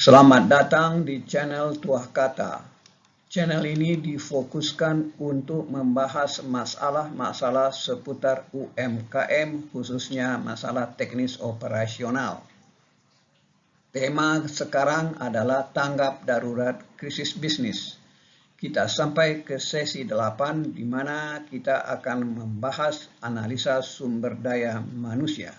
Selamat datang di channel Tuah Kata. Channel ini difokuskan untuk membahas masalah-masalah seputar UMKM, khususnya masalah teknis operasional. Tema sekarang adalah tanggap darurat krisis bisnis. Kita sampai ke sesi 8 di mana kita akan membahas analisa sumber daya manusia.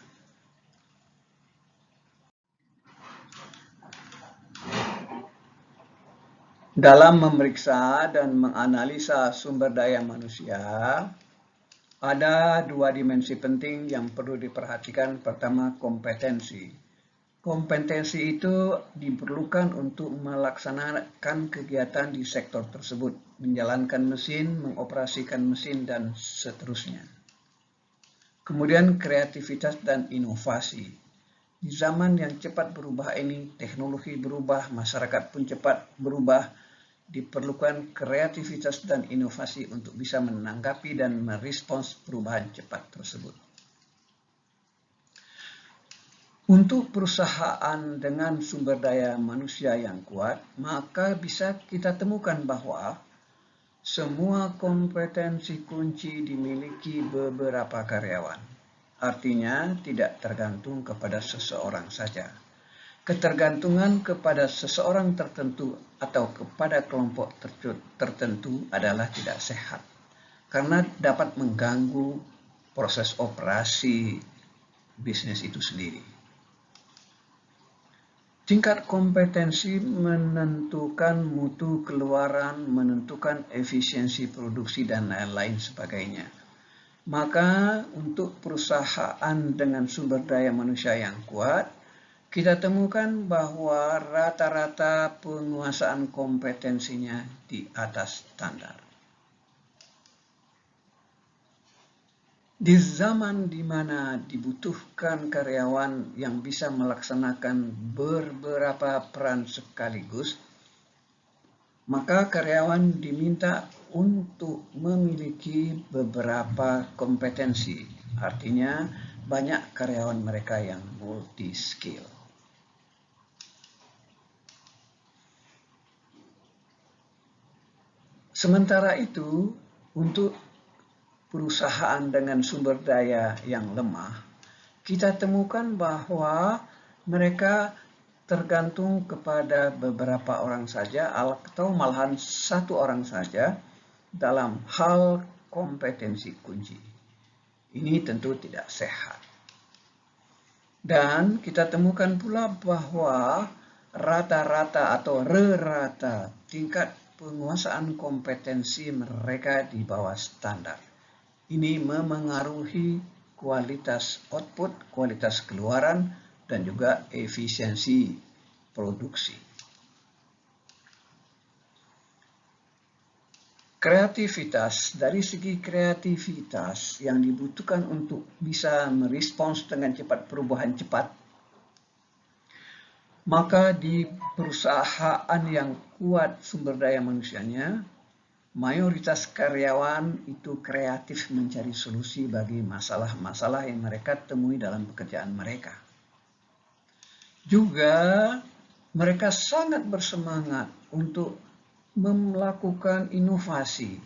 Dalam memeriksa dan menganalisa sumber daya manusia, ada dua dimensi penting yang perlu diperhatikan. Pertama, kompetensi. Kompetensi itu diperlukan untuk melaksanakan kegiatan di sektor tersebut, menjalankan mesin, mengoperasikan mesin, dan seterusnya. Kemudian kreativitas dan inovasi. Di zaman yang cepat berubah ini, teknologi berubah, masyarakat pun cepat berubah, diperlukan kreativitas dan inovasi untuk bisa menanggapi dan merespons perubahan cepat tersebut. Untuk perusahaan dengan sumber daya manusia yang kuat, maka bisa kita temukan bahwa semua kompetensi kunci dimiliki beberapa karyawan. Artinya tidak tergantung kepada seseorang saja. Ketergantungan kepada seseorang tertentu atau kepada kelompok tertentu adalah tidak sehat, karena dapat mengganggu proses operasi bisnis itu sendiri. Tingkat kompetensi menentukan mutu keluaran, menentukan efisiensi produksi, dan lain-lain sebagainya. Maka untuk perusahaan dengan sumber daya manusia yang kuat, kita temukan bahwa rata-rata penguasaan kompetensinya di atas standar. Di zaman di mana dibutuhkan karyawan yang bisa melaksanakan beberapa peran sekaligus, maka karyawan diminta untuk memiliki beberapa kompetensi. Artinya banyak karyawan mereka yang multi skill. Sementara itu, untuk perusahaan dengan sumber daya yang lemah, kita temukan bahwa mereka tergantung kepada beberapa orang saja atau malahan satu orang saja dalam hal kompetensi kunci. Ini tentu tidak sehat. Dan kita temukan pula bahwa rata-rata atau rata tingkat penguasaan kompetensi mereka di bawah standar. Ini memengaruhi kualitas output, kualitas keluaran, dan juga efisiensi produksi. Kreativitas, dari segi kreativitas yang dibutuhkan untuk bisa merespons dengan cepat perubahan cepat, maka di perusahaan yang kuat sumber daya manusianya, mayoritas karyawan itu kreatif mencari solusi bagi masalah-masalah yang mereka temui dalam pekerjaan mereka. Juga mereka sangat bersemangat untuk melakukan inovasi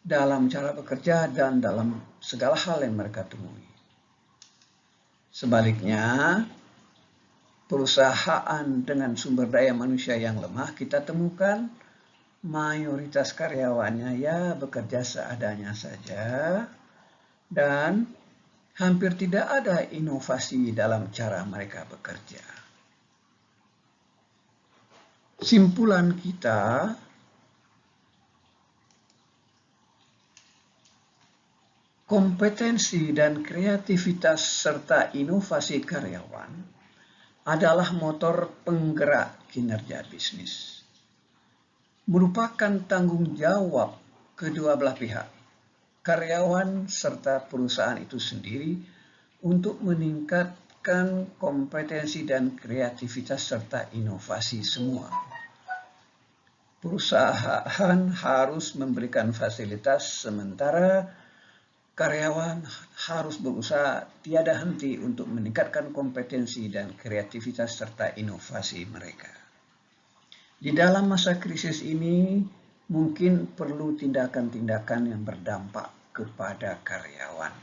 dalam cara bekerja dan dalam segala hal yang mereka temui. Sebaliknya, perusahaan dengan sumber daya manusia yang lemah, kita temukan mayoritas karyawannya ya bekerja seadanya saja dan hampir tidak ada inovasi dalam cara mereka bekerja. Simpulan kita, kompetensi dan kreativitas serta inovasi karyawan adalah motor penggerak kinerja bisnis. Merupakan tanggung jawab kedua belah pihak, karyawan serta perusahaan itu sendiri, untuk meningkatkan kompetensi dan kreativitas serta inovasi semua. Perusahaan harus memberikan fasilitas, sementara karyawan harus berusaha tiada henti untuk meningkatkan kompetensi dan kreativitas serta inovasi mereka. Di dalam masa krisis ini, mungkin perlu tindakan-tindakan yang berdampak kepada karyawan.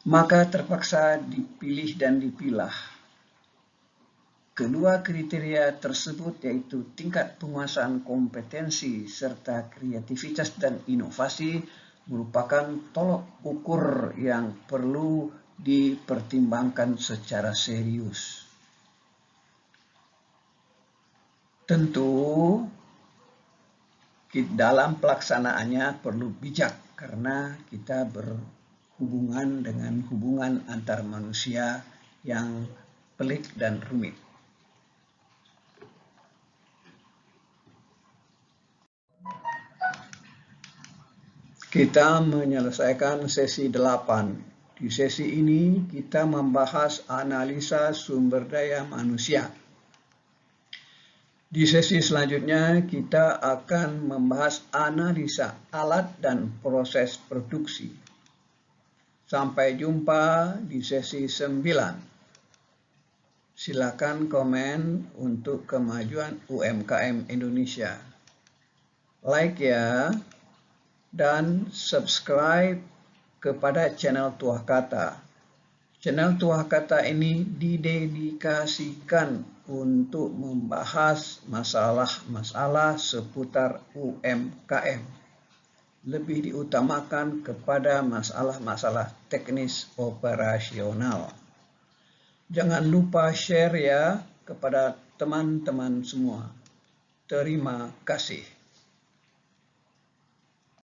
Maka terpaksa dipilih dan dipilah kedua kriteria tersebut, yaitu tingkat penguasaan kompetensi serta kreativitas dan inovasi, merupakan tolok ukur yang perlu dipertimbangkan secara serius. Tentu dalam pelaksanaannya perlu bijak karena kita berhubungan dengan hubungan antar manusia yang pelik dan rumit. Kita menyelesaikan sesi 8. Di sesi ini kita membahas analisa sumber daya manusia. Di sesi selanjutnya kita akan membahas analisa alat dan proses produksi. Sampai jumpa di sesi 9. Silakan komen untuk kemajuan UMKM Indonesia. Like ya. Dan subscribe kepada channel Tuah Kata. Channel Tuah Kata ini didedikasikan untuk membahas masalah-masalah seputar UMKM. Lebih diutamakan kepada masalah-masalah teknis operasional. Jangan lupa share ya kepada teman-teman semua. Terima kasih.